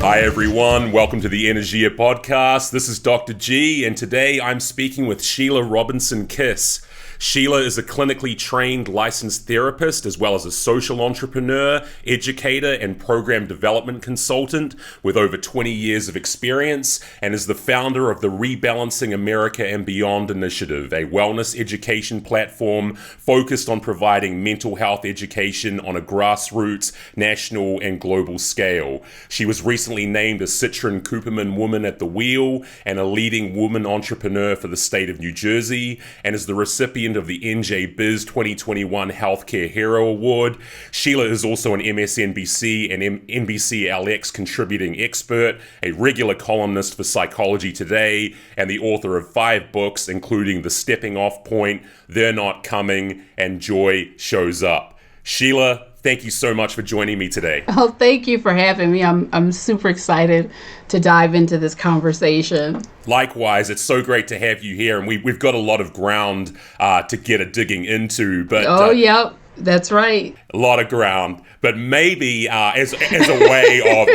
Hi everyone, welcome to the Energeia podcast. This is Dr. G, and today I'm speaking with Sheila Robinson-Kiss. Sheila is a clinically trained licensed therapist as well as a social entrepreneur, educator, and program development consultant with over 20 years of experience, and is the founder of the Rebalancing America and Beyond initiative, a wellness education platform focused on providing mental health education on a grassroots, national, and global scale. She was recently named a Citron Cooperman Woman at the Wheel and a leading woman entrepreneur for the state of New Jersey, and is the recipient of the NJ Biz 2021 Healthcare Hero Award. Sheila is also an MSNBC and NBC LX contributing expert, a regular columnist for Psychology Today, and the author of 5 books, including The Stepping Off Point, They're Not Coming, and Joy Shows Up. Sheila, thank you so much for joining me today. Oh, thank you for having me. I'm super excited to dive into this conversation. Likewise, it's so great to have you here, and we've got a lot of ground to get a digging into. But yep, that's right. A lot of ground, but maybe as a way of,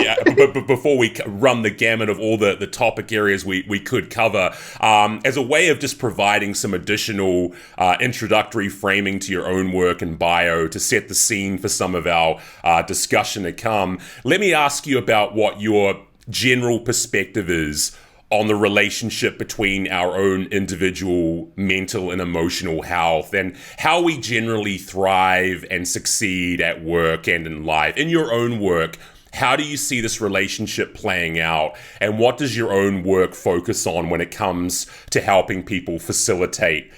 before we run the gamut of all the topic areas we could cover, as a way of just providing some additional introductory framing to your own work and bio to set the scene for some of our discussion to come, let me ask you about what your general perspective is on the relationship between our own individual mental and emotional health and how we generally thrive and succeed at work and in life. In your own work, how do you see this relationship playing out, and what does your own work focus on when it comes to helping people facilitate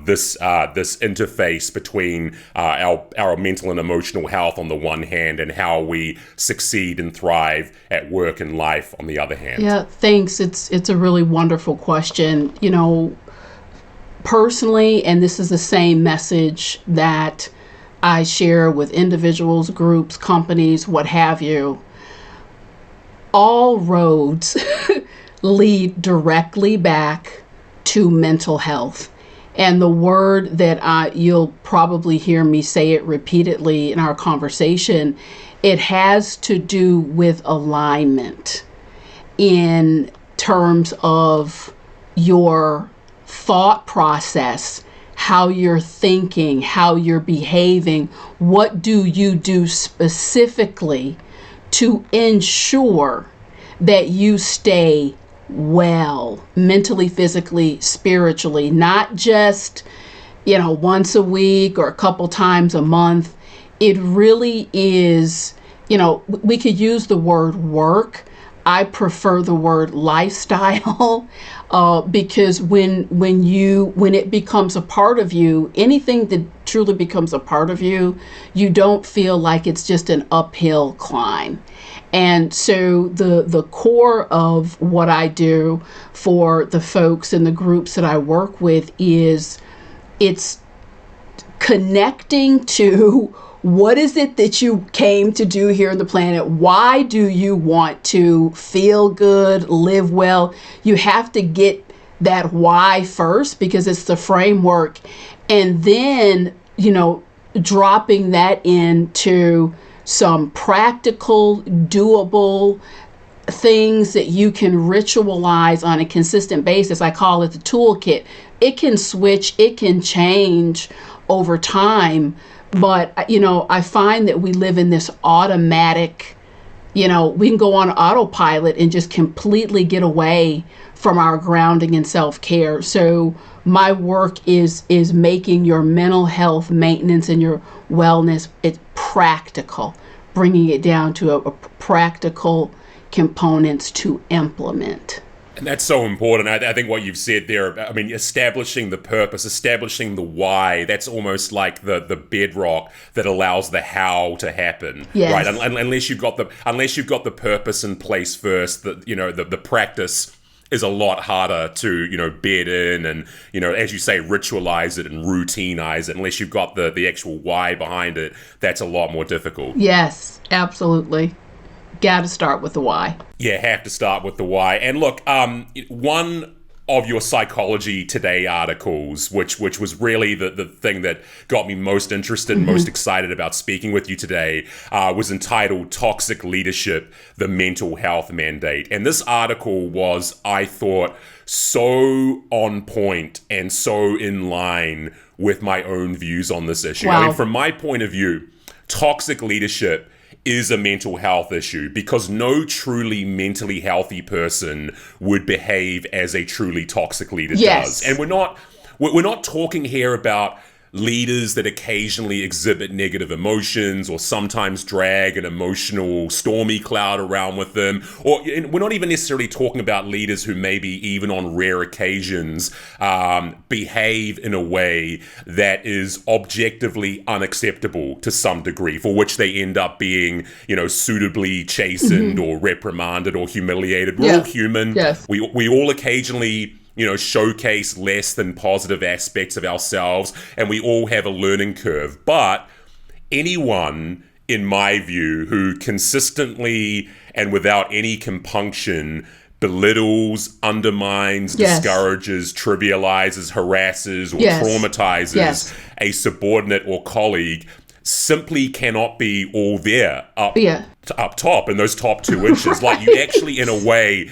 this interface between our mental and emotional health on the one hand and how we succeed and thrive at work and life on the other hand? Yeah, thanks. It's a really wonderful question. You know, personally, and this is the same message that I share with individuals, groups, companies, what have you. All roads lead directly back to mental health. And the word that you'll probably hear me say it repeatedly in our conversation, it has to do with alignment in terms of your thought process, how you're thinking, how you're behaving. What do you do specifically to ensure that you stay well, mentally, physically, spiritually, not just, once a week or a couple times a month. It really is, we could use the word work. I prefer the word lifestyle because when it becomes a part of you, anything that truly becomes a part of you, you don't feel like it's just an uphill climb. And so the core of what I do for the folks and the groups that I work with is it's connecting to what is it that you came to do here on the planet? Why do you want to feel good, live well? You have to get that why first because it's the framework. And then, dropping that into some practical, doable things that you can ritualize on a consistent basis. I call it the toolkit. It can switch, it can change over time. But, I find that we live in this automatic, we can go on autopilot and just completely get away from our grounding and self-care. So my work is making your mental health maintenance and your wellness, it's practical, bringing it down to a practical components to implement. And that's so important. I think what you've said there, establishing the purpose, establishing the why, that's almost like the bedrock that allows the how to happen. Yes. Right? Unless you've got the purpose in place first, the practice is a lot harder to, bed in and, as you say, ritualize it and routinize it. Unless you've got the actual why behind it, that's a lot more difficult. Yes, absolutely. Got to start with the why. Yeah, have to start with the why. And look, one of your Psychology Today articles, which was really the thing that got me most interested and most excited about speaking with you today, was entitled Toxic Leadership, the Mental Health Mandate. And this article was, I thought, so on point and so in line with my own views on this issue. Wow. I mean, from my point of view, toxic leadership is a mental health issue because no truly mentally healthy person would behave as a truly toxic leader does. And we're not talking here about leaders that occasionally exhibit negative emotions or sometimes drag an emotional stormy cloud around with them. Or we're not even necessarily talking about leaders who maybe even on rare occasions behave in a way that is objectively unacceptable to some degree, for which they end up being, suitably chastened or reprimanded or humiliated. We're all human. Yes. We all occasionally showcase less than positive aspects of ourselves, and we all have a learning curve. But anyone, in my view, who consistently and without any compunction belittles, undermines, discourages, trivializes, harasses, or traumatizes a subordinate or colleague simply cannot be all there up top in those top 2 inches. Like, you actually, in a way,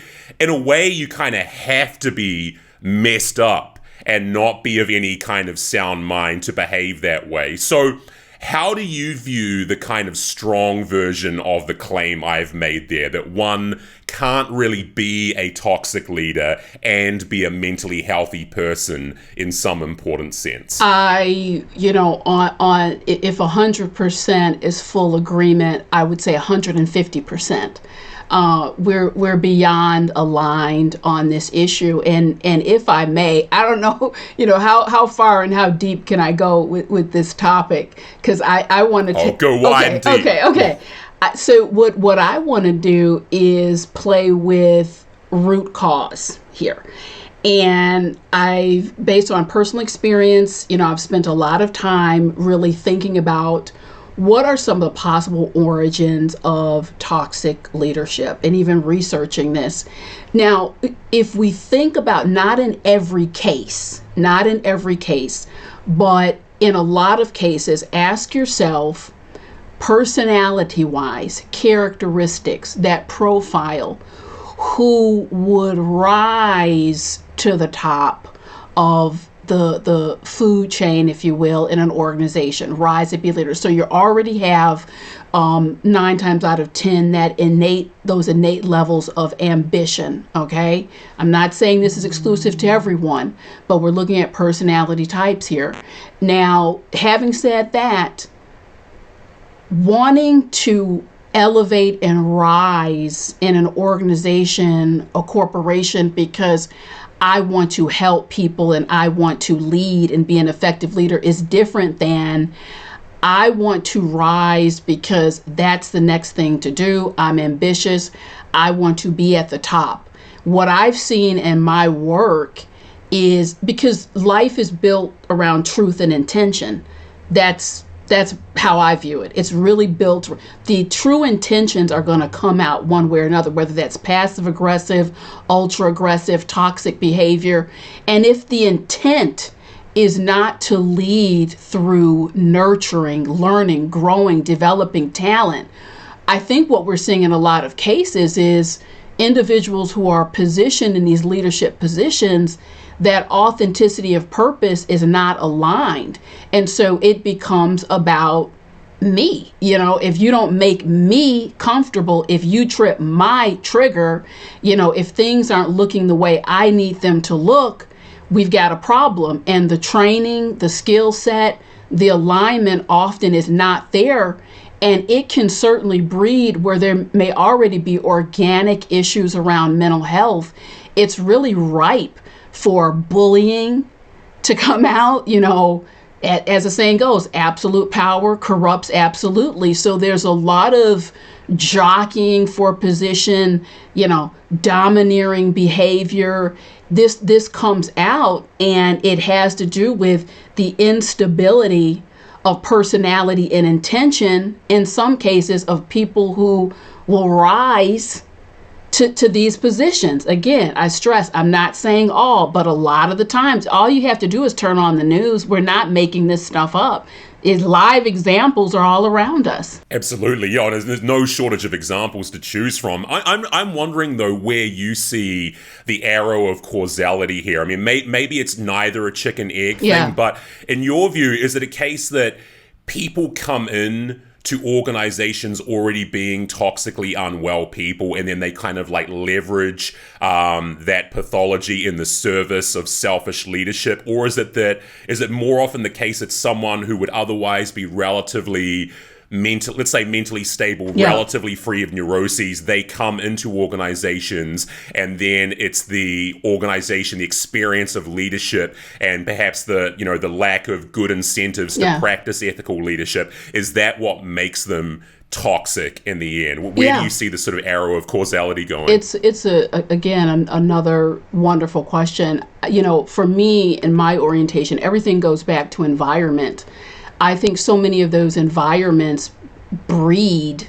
you kind of have to be messed up and not be of any kind of sound mind to behave that way. So how do you view the kind of strong version of the claim I've made there, that one can't really be a toxic leader and be a mentally healthy person in some important sense? If 100% is full agreement, I would say 150%. We're beyond aligned on this issue, and if I may, I don't know, how far and how deep can I go with this topic, because I want to go wide and deep. Okay. So what I want to do is play with root cause here. And based on personal experience, I've spent a lot of time really thinking about what are some of the possible origins of toxic leadership, and even researching this. Now, if we think about, not in every case, but in a lot of cases, ask yourself, personality-wise, characteristics, that profile, who would rise to the top of the food chain, if you will, in an organization, rise to be a leader. So you already have 9 times out of 10 those innate levels of ambition. Okay, I'm not saying this is exclusive to everyone, but we're looking at personality types here. Now, having said that, wanting to elevate and rise in an organization, a corporation, because I want to help people and I want to lead and be an effective leader, is different than I want to rise because that's the next thing to do. I'm ambitious. I want to be at the top. What I've seen in my work is, because life is built around truth and intention, that's how I view it. It's really built. The true intentions are going to come out one way or another, whether that's passive aggressive, ultra aggressive, toxic behavior. And if the intent is not to lead through nurturing, learning, growing, developing talent, I think what we're seeing in a lot of cases is individuals who are positioned in these leadership positions, that authenticity of purpose is not aligned. And so it becomes about me. If you don't make me comfortable, if you trip my trigger, if things aren't looking the way I need them to look, we've got a problem. And the training, the skill set, the alignment often is not there. And it can certainly breed where there may already be organic issues around mental health. It's really ripe for bullying to come out. As the saying goes, absolute power corrupts absolutely. So there's a lot of jockeying for position, domineering behavior. This comes out, and it has to do with the instability of personality and intention, in some cases, of people who will rise to these positions. Again, I stress, I'm not saying all, but a lot of the times, all you have to do is turn on the news. We're not making this stuff up. Live examples are all around us. Absolutely, yeah. There's no shortage of examples to choose from. I'm wondering though where you see the arrow of causality here. I mean, maybe it's neither a chicken egg thing, but in your view, is it a case that people come in to organizations already being toxically unwell people, and then they kind of like leverage that pathology in the service of selfish leadership? Or is it more often the case that someone who would otherwise be relatively mentally stable, relatively free of neuroses, they come into organizations, and then it's the organization, the experience of leadership, and perhaps the lack of good incentives to practice ethical leadership, is that what makes them toxic in the end? Where do you see the sort of arrow of causality going? It's again another wonderful question. For me, in my orientation, everything goes back to environment. I think so many of those environments breed,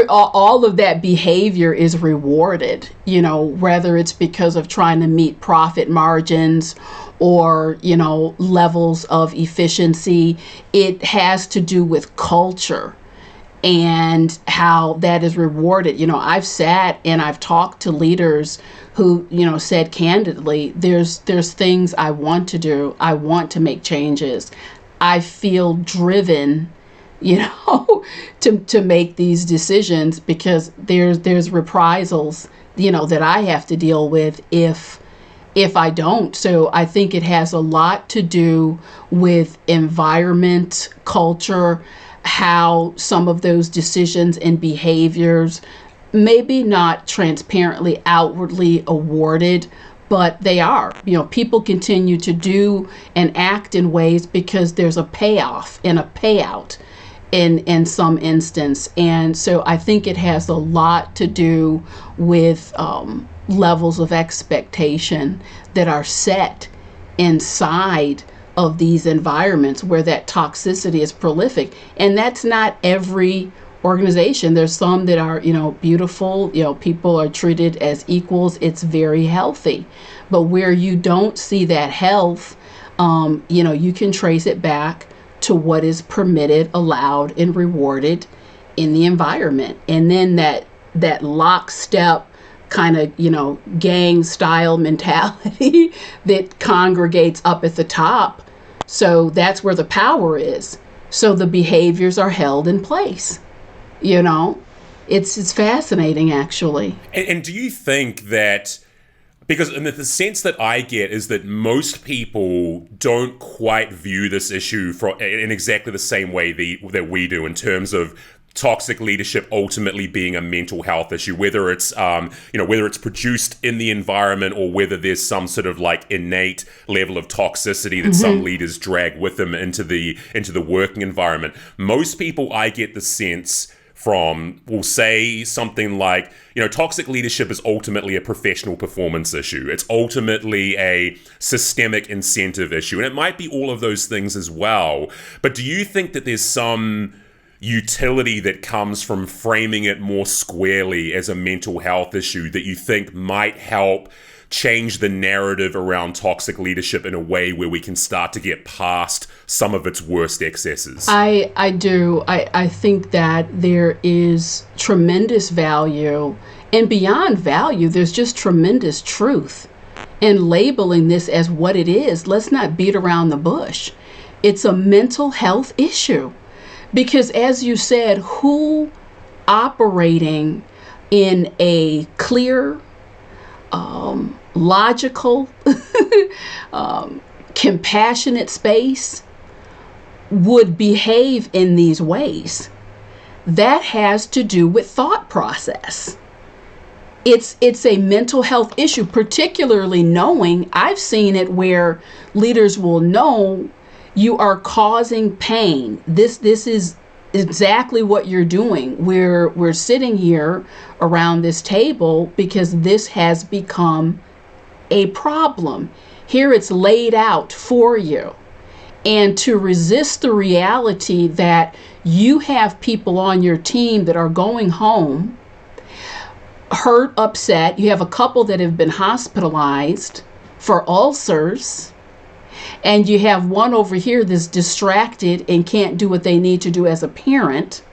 all of that behavior is rewarded, whether it's because of trying to meet profit margins or, levels of efficiency. It has to do with culture and how that is rewarded. I've sat and I've talked to leaders who, said candidly, there's things I want to do. I want to make changes. I feel driven, to make these decisions because there's reprisals, that I have to deal with if I don't. So I think it has a lot to do with environment, culture, how some of those decisions and behaviors maybe not transparently, outwardly awarded, but they are. People continue to do and act in ways because there's a payoff and a payout in some instance. And so I think it has a lot to do with levels of expectation that are set inside of these environments where that toxicity is prolific. And that's not every organization. There's some that are, beautiful, people are treated as equals. It's very healthy. But where you don't see that health, you can trace it back to what is permitted, allowed, and rewarded in the environment. And then that lockstep kind of, gang style mentality that congregates up at the top. So that's where the power is. So the behaviors are held in place. It's fascinating, actually. And do you think that, because in the sense that I get is that most people don't quite view this issue in exactly the same way that we do, in terms of toxic leadership ultimately being a mental health issue, whether it's whether it's produced in the environment or whether there's some sort of like innate level of toxicity that some leaders drag with them into the working environment. Most people, I get the sense from, will say something like, toxic leadership is ultimately a professional performance issue. It's ultimately a systemic incentive issue. And it might be all of those things as well. But do you think that there's some utility that comes from framing it more squarely as a mental health issue that you think might help change the narrative around toxic leadership in a way where we can start to get past some of its worst excesses? I do. I think that there is tremendous value, and beyond value, there's just tremendous truth in labeling this as what it is. Let's not beat around the bush. It's a mental health issue. Because as you said, who operating in a clear, logical, compassionate space would behave in these ways? That has to do with thought process. It's a mental health issue, particularly knowing, I've seen it where leaders will know you are causing pain. This is exactly what you're doing. We're sitting here around this table because this has become a problem. Here it's laid out for you. And to resist the reality that you have people on your team that are going home hurt, upset. You have a couple that have been hospitalized for ulcers. And you have one over here that's distracted and can't do what they need to do as a parent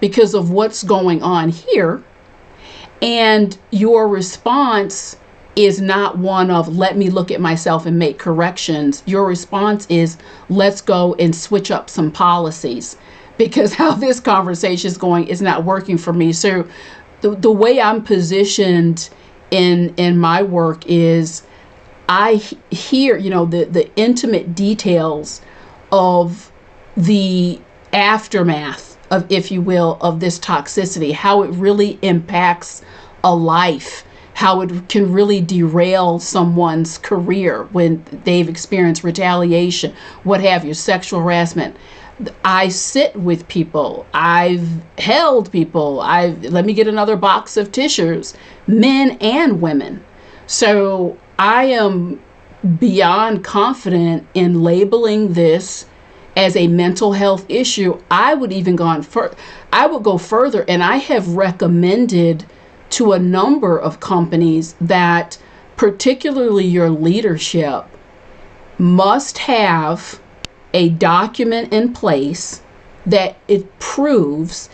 because of what's going on here. And your response is not one of, let me look at myself and make corrections. Your response is, let's go and switch up some policies, because how this conversation is going is not working for me. So the way I'm positioned in my work is, I hear, the intimate details of the aftermath of, if you will, of this toxicity, how it really impacts a life, how it can really derail someone's career when they've experienced retaliation, what have you, sexual harassment. I sit with people. I've held people. Let me get another box of tissues, men and women. So I am beyond confident in labeling this as a mental health issue. I would go further, and I have recommended to a number of companies that particularly your leadership must have a document in place that it proves,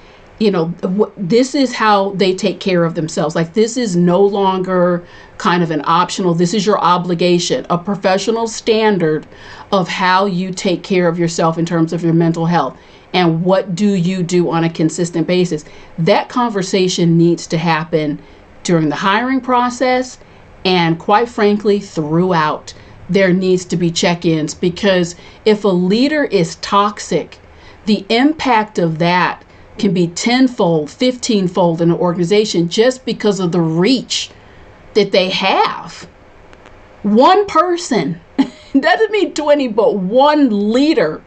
this is how they take care of themselves. Like, this is no longer kind of an optional, this is your obligation, a professional standard of how you take care of yourself in terms of your mental health. And what do you do on a consistent basis? That conversation needs to happen during the hiring process, and quite frankly, throughout. There needs to be check-ins, because if a leader is toxic, the impact of that can be 10-fold, 15-fold in an organization just because of the reach that they have. One person, doesn't mean 20, but one leader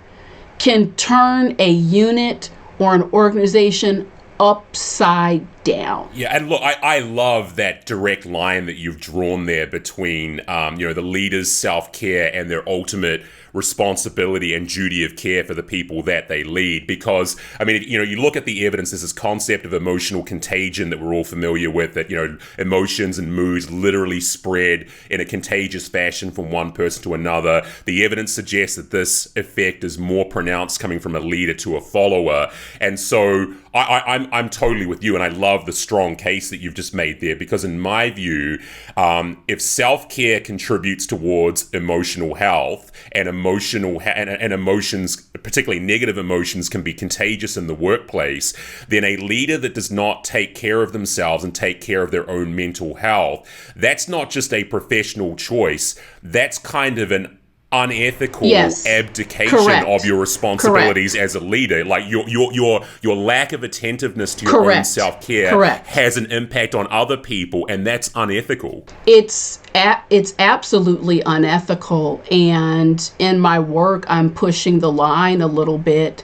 can turn a unit or an organization upside down. Yeah, and look, I love that direct line that you've drawn there between, the leader's self-care and their ultimate responsibility and duty of care for the people that they lead. Because, you look at the evidence, there's this concept of emotional contagion that we're all familiar with, that, emotions and moods literally spread in a contagious fashion from one person to another. The evidence suggests that this effect is more pronounced coming from a leader to a follower. And so I'm totally with you, and I love the strong case that you've just made there, because in my view, if self-care contributes towards emotional health, and emotions, particularly negative emotions, can be contagious in the workplace, then a leader that does not take care of themselves and take care of their own mental health, that's not just a professional choice, that's kind of an unethical abdication of your responsibilities as a leader. Like your lack of attentiveness to your own self-care has an impact on other people, and that's unethical. It's absolutely unethical, and in my work I'm pushing the line a little bit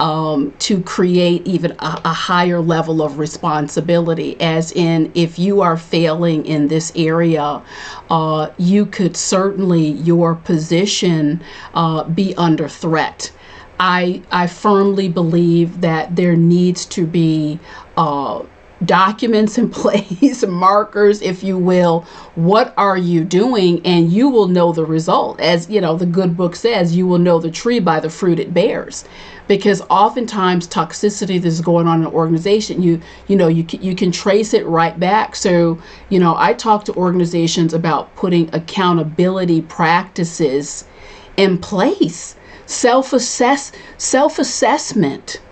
to create even a higher level of responsibility, as in, if you are failing in this area, you could certainly, your position be under threat. I firmly believe that there needs to be documents in place, markers, if you will. What are you doing? And you will know the result. As the good book says, you will know the tree by the fruit it bears. Because oftentimes toxicity that's going on in an organization, you can trace it right back. So, I talk to organizations about putting accountability practices in place, self-assessment,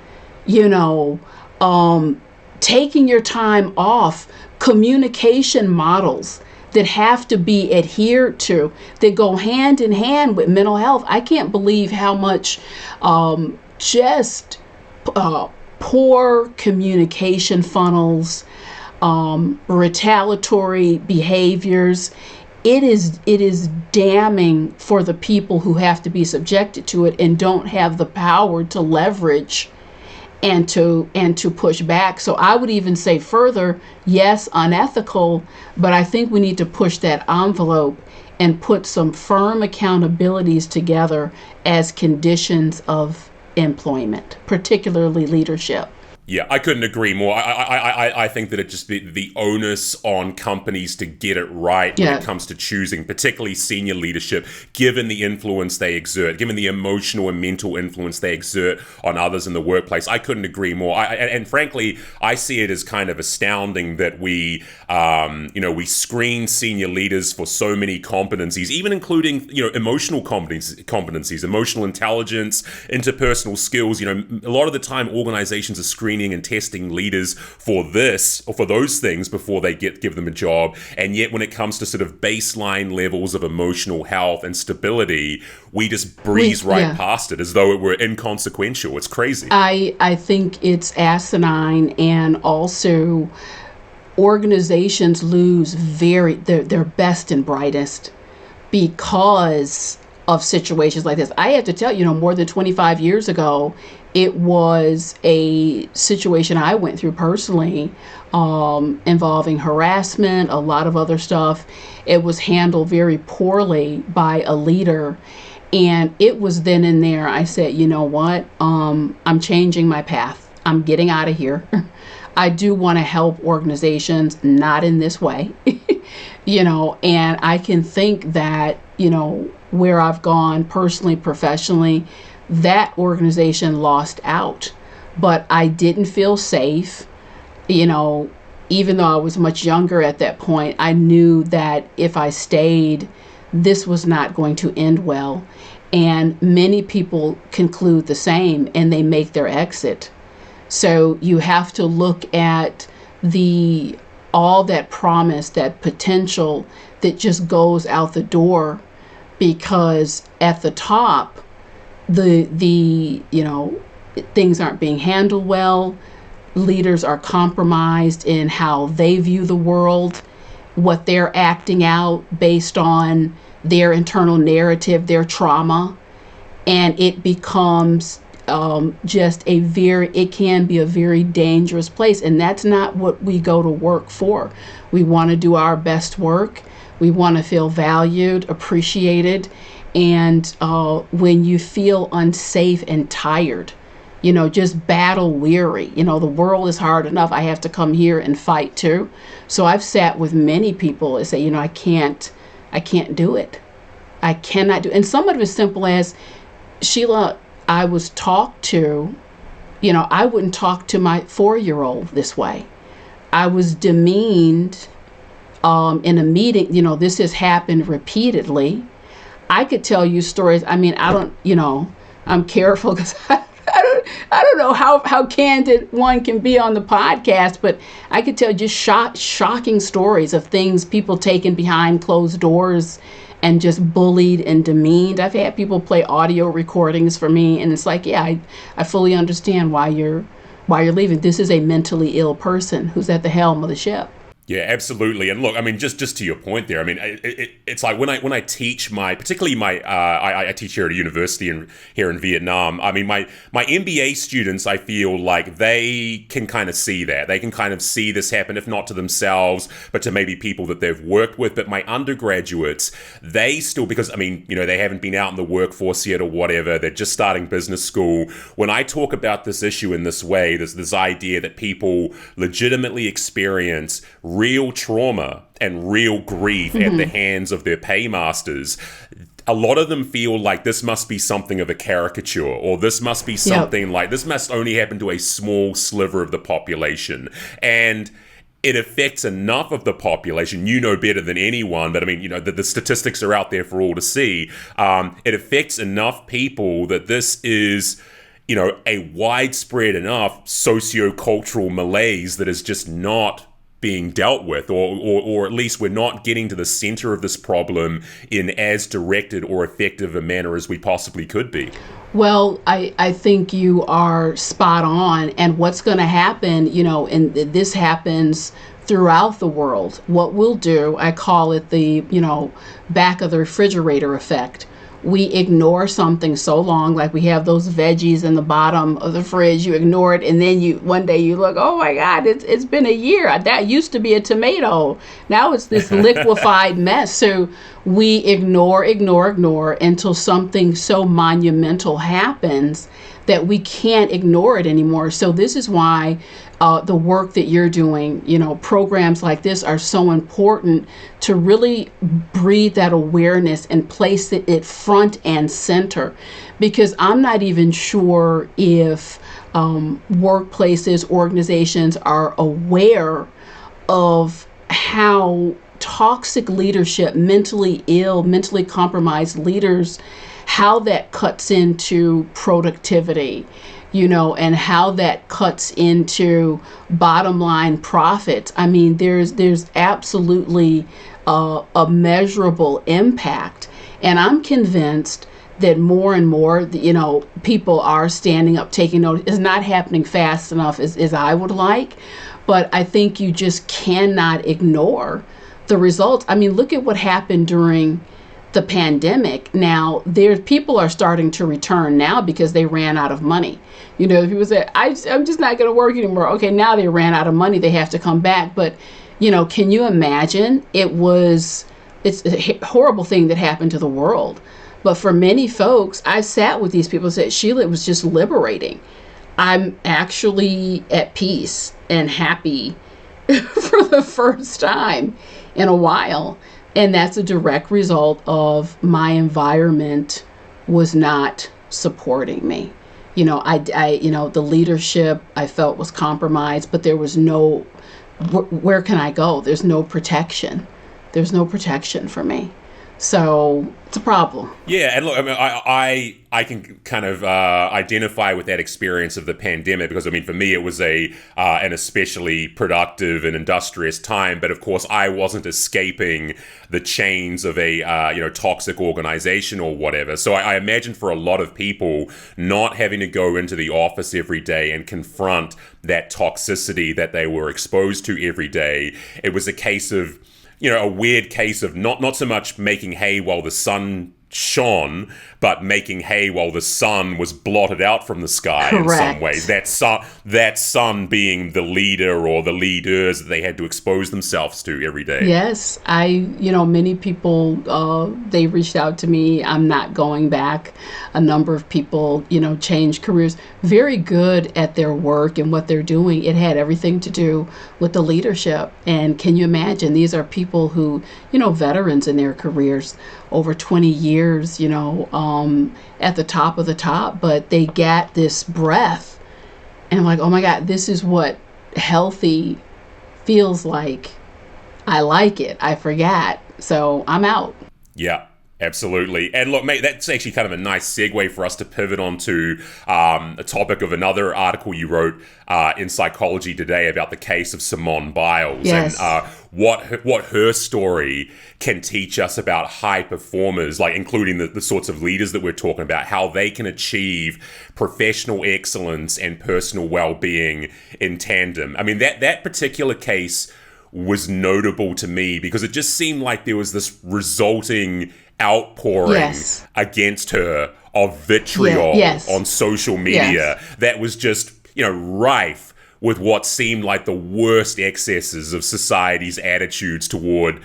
taking your time off, communication models that have to be adhered to, that go hand in hand with mental health. I can't believe how much poor communication funnels, retaliatory behaviors. It is damning for the people who have to be subjected to it and don't have the power to leverage and to push back. So I would even say further, yes, unethical, but I think we need to push that envelope and put some firm accountabilities together as conditions of employment, particularly leadership. Yeah, I couldn't agree more. I think that it just the onus on companies to get it right when it comes to choosing, particularly senior leadership, given the influence they exert, given the emotional and mental influence they exert on others in the workplace. I couldn't agree more. And frankly, I see it as kind of astounding that we screen senior leaders for so many competencies, even including, emotional competencies, emotional intelligence, interpersonal skills. A lot of the time organizations are screening and testing leaders for this or for those things before they give them a job. And yet when it comes to sort of baseline levels of emotional health and stability, we just breeze past it as though it were inconsequential. It's crazy. I think it's asinine, and also organizations lose their best and brightest because of situations like this. I have to tell you, more than 25 years ago, it was a situation I went through personally, involving harassment, a lot of other stuff. It was handled very poorly by a leader. And it was then and there I said, you know what? I'm changing my path. I'm getting out of here. I do want to help organizations, not in this way, and I can think that, where I've gone personally, professionally, that organization lost out, but I didn't feel safe. Even though I was much younger at that point, I knew that if I stayed, this was not going to end well. And many people conclude the same, and they make their exit. So you have to look at all that promise, that potential that just goes out the door, because at the top, the things aren't being handled well. Leaders are compromised in how they view the world, what they're acting out based on their internal narrative, their trauma, and it becomes it can be a very dangerous place. And that's not what we go to work for. We want to do our best work. We want to feel valued, appreciated. And when you feel unsafe and tired, just battle weary, the world is hard enough. I have to come here and fight too. So I've sat with many people and say, I can't do it. I cannot do it. And some of it is simple as, Sheila, I was talked to, I wouldn't talk to my 4-year-old this way. I was demeaned in a meeting. This has happened repeatedly. I could tell you stories. I mean, I'm careful because I don't know how candid one can be on the podcast, but I could tell just shocking stories of things people taken behind closed doors and just bullied and demeaned. I've had people play audio recordings for me, and it's like, I fully understand why you're leaving. This is a mentally ill person who's at the helm of the ship. Yeah, absolutely. And look, I mean, just to your point there, I mean, it's like when I teach I teach here at a university here in Vietnam. I mean, my MBA students, I feel like they can kind of see that. They can kind of see this happen, if not to themselves, but to maybe people that they've worked with. But my undergraduates, they still, because, I mean, they haven't been out in the workforce yet or whatever. They're just starting business school. When I talk about this issue in this way, there's this idea that people legitimately experience real trauma and real grief at the hands of their paymasters. A lot of them feel like this must be something of a caricature, or this must be something like this must only happen to a small sliver of the population. And it affects enough of the population. You know better than anyone, but I mean, the statistics are out there for all to see. It affects enough people that this is, a widespread enough socio-cultural malaise that is just not being dealt with, or at least we're not getting to the center of this problem in as directed or effective a manner as we possibly could be. Well, I think you are spot on. And what's going to happen, and this happens throughout the world. What we'll do, I call it the, back of the refrigerator effect. We ignore something so long, like we have those veggies in the bottom of the fridge, you ignore it, and then one day you look, oh my God, it's been a year. That used to be a tomato. Now it's this liquefied mess. So we ignore until something so monumental happens that we can't ignore it anymore. So this is why the work that you're doing, programs like this are so important to really breed that awareness and place it front and center. Because I'm not even sure if workplaces, organizations are aware of how toxic leadership, mentally ill, mentally compromised leaders, how that cuts into productivity, and how that cuts into bottom line profits. I mean, there's absolutely a measurable impact. And I'm convinced that more and more, people are standing up, taking notice. It's not happening fast enough as I would like, but I think you just cannot ignore the results. I mean, look at what happened during the pandemic. Now, people are starting to return now because they ran out of money. People say, I'm just not going to work anymore. Okay, now they ran out of money. They have to come back. But, can you imagine? It's a horrible thing that happened to the world. But for many folks, I sat with these people and said, Sheila, it was just liberating. I'm actually at peace and happy for the first time in a while. And that's a direct result of my environment was not supporting me. The leadership I felt was compromised, but there was where can I go? There's no protection. There's no protection for me. So it's a problem. Yeah, and look, I mean, I can kind of identify with that experience of the pandemic because, I mean, for me, it was an especially productive and industrious time. But of course, I wasn't escaping the chains of a toxic organization or whatever. So I imagine for a lot of people, not having to go into the office every day and confront that toxicity that they were exposed to every day, it was a case of a weird case of not so much making hay while the sun shone, but making hay while the sun was blotted out from the sky. Correct. In some ways. That sun being the leader or the leaders that they had to expose themselves to every day. Yes, many people, they reached out to me. I'm not going back. A number of people, changed careers, very good at their work and what they're doing. It had everything to do with the leadership. And can you imagine, these are people who, veterans in their careers, over 20 years, at the top of the top, but they got this breath. And I'm like, oh my God, this is what healthy feels like. I like it. I forgot. So I'm out. Yeah. Absolutely. And look, mate, that's actually kind of a nice segue for us to pivot onto a topic of another article you wrote in Psychology Today about the case of Simone Biles. Yes. And what her story can teach us about high performers, like including the sorts of leaders that we're talking about, how they can achieve professional excellence and personal well-being in tandem. I mean, that particular case was notable to me because it just seemed like there was this resulting outpouring against her of vitriol on social media that was just, rife with what seemed like the worst excesses of society's attitudes toward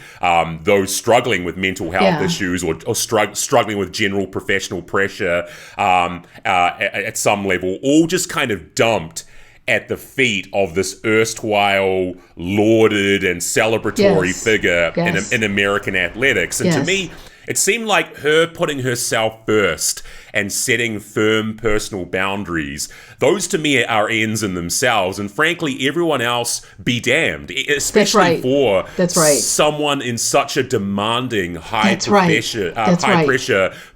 those struggling with mental health issues or struggling with general professional pressure at some level, all just kind of dumped at the feet of this erstwhile lauded and celebratory figure in American athletics. And to me, it seemed like her putting herself first and setting firm personal boundaries, those to me are ends in themselves. And frankly, everyone else be damned, especially for someone in such a demanding, high-pressure,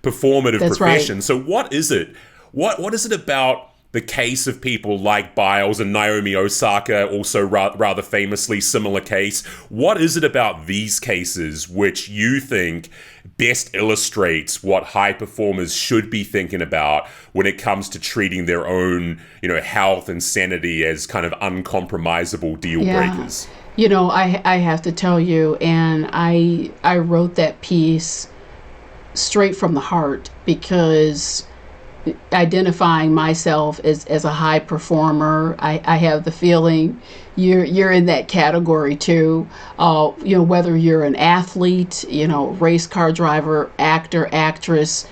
performative profession. Right. So what is it? What is it about the case of people like Biles and Naomi Osaka, also rather famously similar case? What is it about these cases which you think best illustrates what high performers should be thinking about when it comes to treating their own, health and sanity as kind of uncompromisable deal breakers? I have to tell you, and I wrote that piece straight from the heart because identifying myself as a high performer, I have the feeling you're in that category too. Whether you're an athlete, race car driver, actor, actress,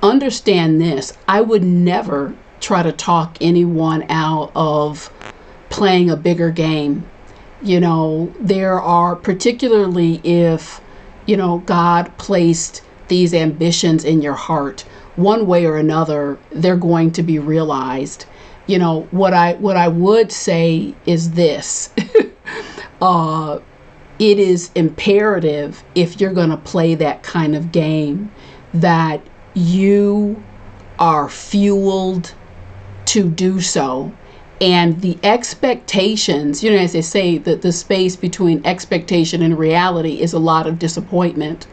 understand this. I would never try to talk anyone out of playing a bigger game. There are, particularly if, God placed these ambitions in your heart, one way or another, they're going to be realized. What I would say is this. It is imperative, if you're going to play that kind of game, that you are fueled to do so. And the expectations, as they say, that the space between expectation and reality is a lot of disappointment.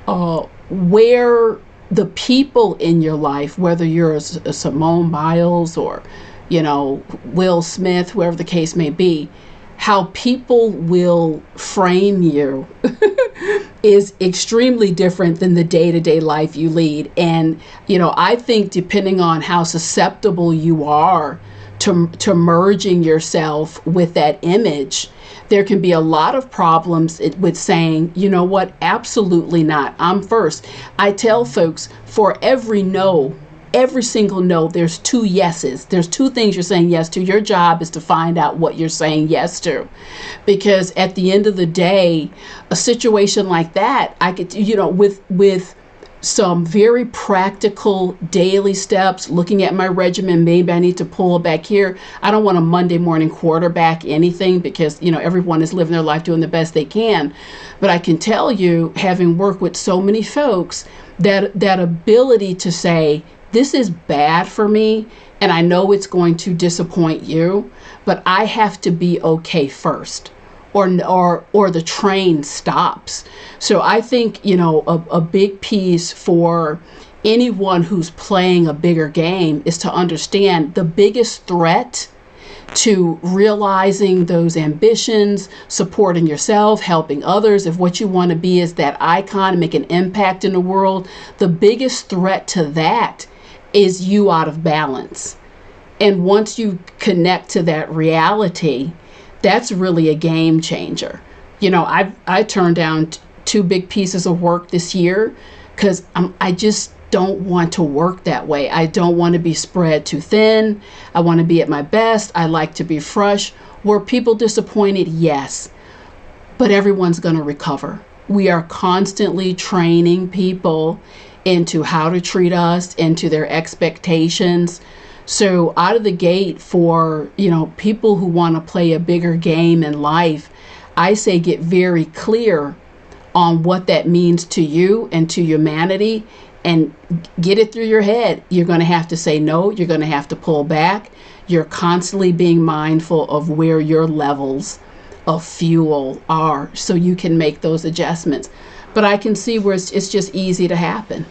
Where the people in your life, whether you're a Simone Biles or, Will Smith, whoever the case may be, how people will frame you is extremely different than the day-to-day life you lead. And, I think depending on how susceptible you are to merging yourself with that image, there can be a lot of problems with saying, you know what, absolutely not. I'm first. I tell folks, for every no, every single no, there's two yeses. There's two things you're saying yes to. Your job is to find out what you're saying yes to. Because at the end of the day, a situation like that, I could, with some very practical daily steps, looking at my regimen, maybe I need to pull back here. I don't want a Monday morning quarterback anything, because, everyone is living their life doing the best they can. But I can tell you, having worked with so many folks, that ability to say, this is bad for me, and I know it's going to disappoint you, but I have to be okay first, or the train stops. So I think, a big piece for anyone who's playing a bigger game is to understand the biggest threat to realizing those ambitions, supporting yourself, helping others. If what you want to be is that icon, make an impact in the world, the biggest threat to that is you out of balance. And once you connect to that reality, that's really a game changer. I turned down two big pieces of work this year because I just don't want to work that way. I don't want to be spread too thin. I want to be at my best. I like to be fresh. Were people disappointed? Yes. But everyone's going to recover. We are constantly training people into how to treat us, into their expectations. So out of the gate, for people who want to play a bigger game in life, I say get very clear on what that means to you and to humanity, and get it through your head. You're going to have to say no. You're going to have to pull back. You're constantly being mindful of where your levels of fuel are, so you can make those adjustments. But I can see where it's just easy to happen.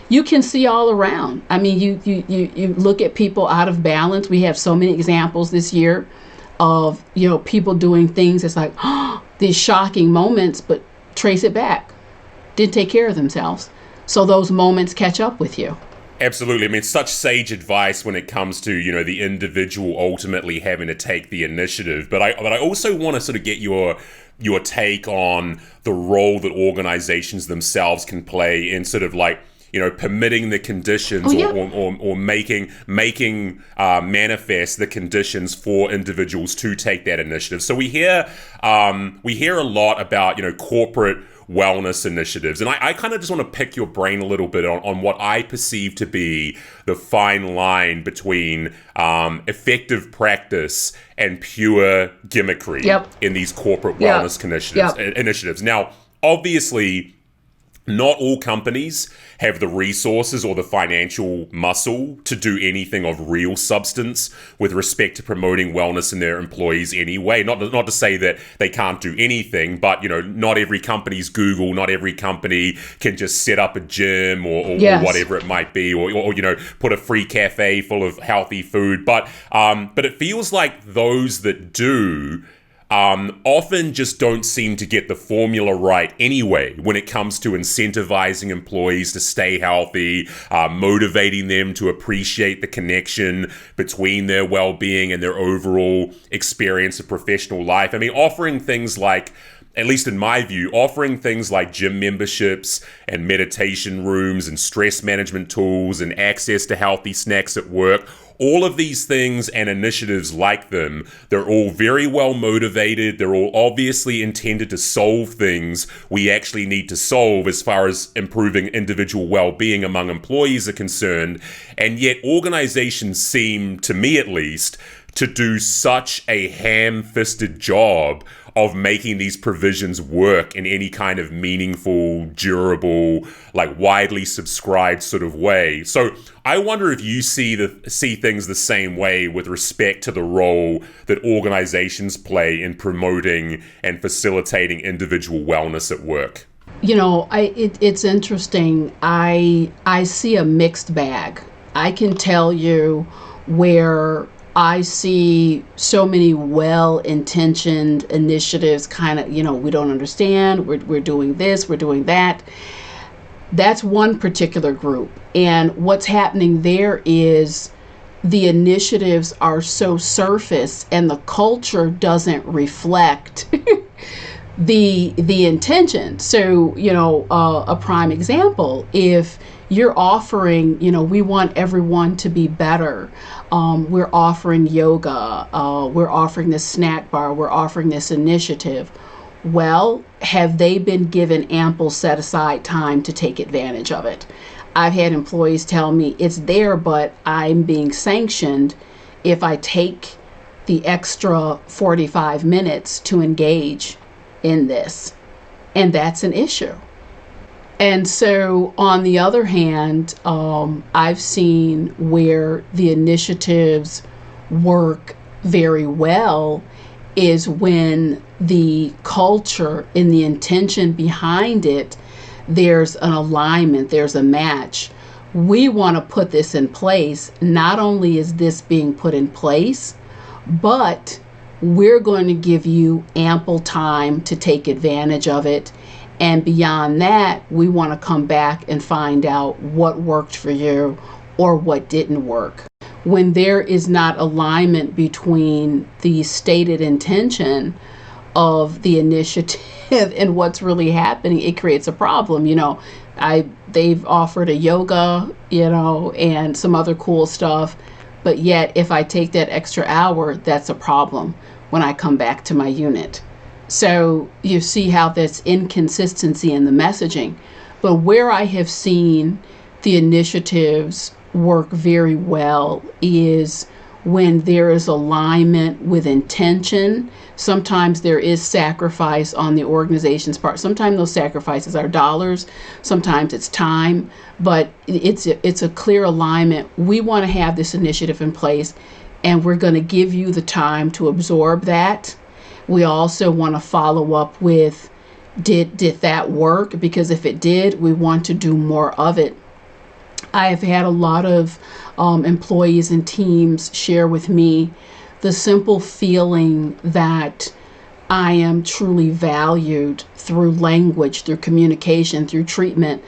You can see all around. I mean, you look at people out of balance. We have so many examples this year of, people doing things that's like, these shocking moments, but trace it back. Didn't take care of themselves. So those moments catch up with you. Absolutely. I mean, it's such sage advice when it comes to, the individual ultimately having to take the initiative. But I also want to sort of get your take on the role that organizations themselves can play in sort of like, permitting the conditions, or making manifest the conditions for individuals to take that initiative. So we hear a lot about, corporate wellness initiatives. And I kind of just want to pick your brain a little bit on what I perceive to be the fine line between effective practice and pure gimmickry in these corporate wellness initiatives. Now, obviously, not all companies have the resources or the financial muscle to do anything of real substance with respect to promoting wellness in their employees anyway. Not to say that they can't do anything, but not every company's Google, not every company can just set up a gym or whatever it might be, or put a free cafe full of healthy food. But it feels like those that do often just don't seem to get the formula right anyway when it comes to incentivizing employees to stay healthy, motivating them to appreciate the connection between their well-being and their overall experience of professional life. I mean, offering things like at least in my view, offering things like gym memberships and meditation rooms and stress management tools and access to healthy snacks at work, all of these things and initiatives like them, they're all very well motivated. They're all obviously intended to solve things we actually need to solve as far as improving individual well-being among employees are concerned. And yet organizations seem, to me at least, to do such a ham-fisted job of making these provisions work in any kind of meaningful, durable, like widely subscribed sort of way. So I wonder if you see things the same way with respect to the role that organizations play in promoting and facilitating individual wellness at work. It's interesting. I see a mixed bag. I can tell you where I see so many well-intentioned initiatives kind of, we don't understand, we're doing this, we're doing that. That's one particular group. And what's happening there is the initiatives are so surface and the culture doesn't reflect the intention. So, a prime example, if you're offering, we want everyone to be better. We're offering yoga. We're offering this snack bar. We're offering this initiative. Well, have they been given ample set aside time to take advantage of it? I've had employees tell me it's there, but I'm being sanctioned if I take the extra 45 minutes to engage in this. And that's an issue. And so, on the other hand, I've seen where the initiatives work very well is when the culture and the intention behind it, there's an alignment, there's a match. We want to put this in place. Not only is this being put in place, but we're going to give you ample time to take advantage of it. And beyond that, we want to come back and find out what worked for you or what didn't work. When there is not alignment between the stated intention of the initiative and what's really happening, it creates a problem. They've offered a yoga, and some other cool stuff. But yet, if I take that extra hour, that's a problem when I come back to my unit. So you see how there's inconsistency in the messaging. But where I have seen the initiatives work very well is when there is alignment with intention. Sometimes there is sacrifice on the organization's part. Sometimes those sacrifices are dollars. Sometimes it's time. But it's a clear alignment. We want to have this initiative in place, and we're going to give you the time to absorb that. We also want to follow up with, did that work? Because if it did, we want to do more of it. I have had a lot of employees and teams share with me the simple feeling that I am truly valued through language, through communication, through treatment.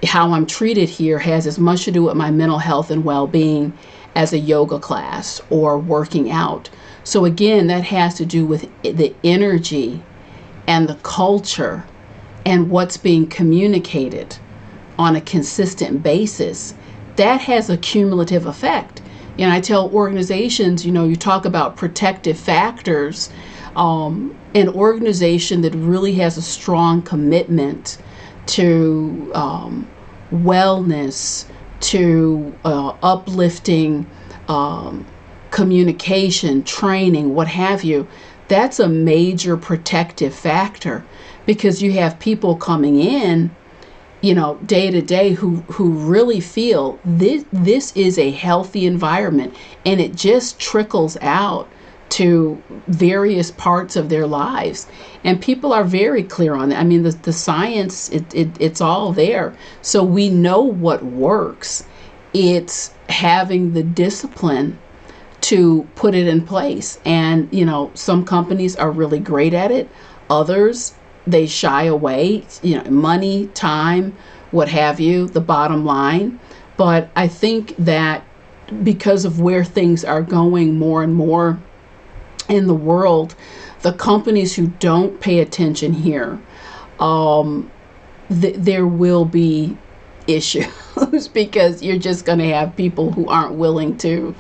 How I'm treated here has as much to do with my mental health and well-being as a yoga class or working out. So again, that has to do with the energy and the culture and what's being communicated on a consistent basis. That has a cumulative effect. I tell organizations, you talk about protective factors. An organization that really has a strong commitment to wellness, to uplifting communication, training, what have you, that's a major protective factor, because you have people coming in, day to day who really feel this is a healthy environment, and it just trickles out to various parts of their lives. And people are very clear on that. I mean, the science, it's all there. So we know what works. It's having the discipline to put it in place. And, some companies are really great at it. Others, they shy away, money, time, what have you, the bottom line. But I think that because of where things are going more and more in the world, the companies who don't pay attention here, there will be issues because you're just going to have people who aren't willing to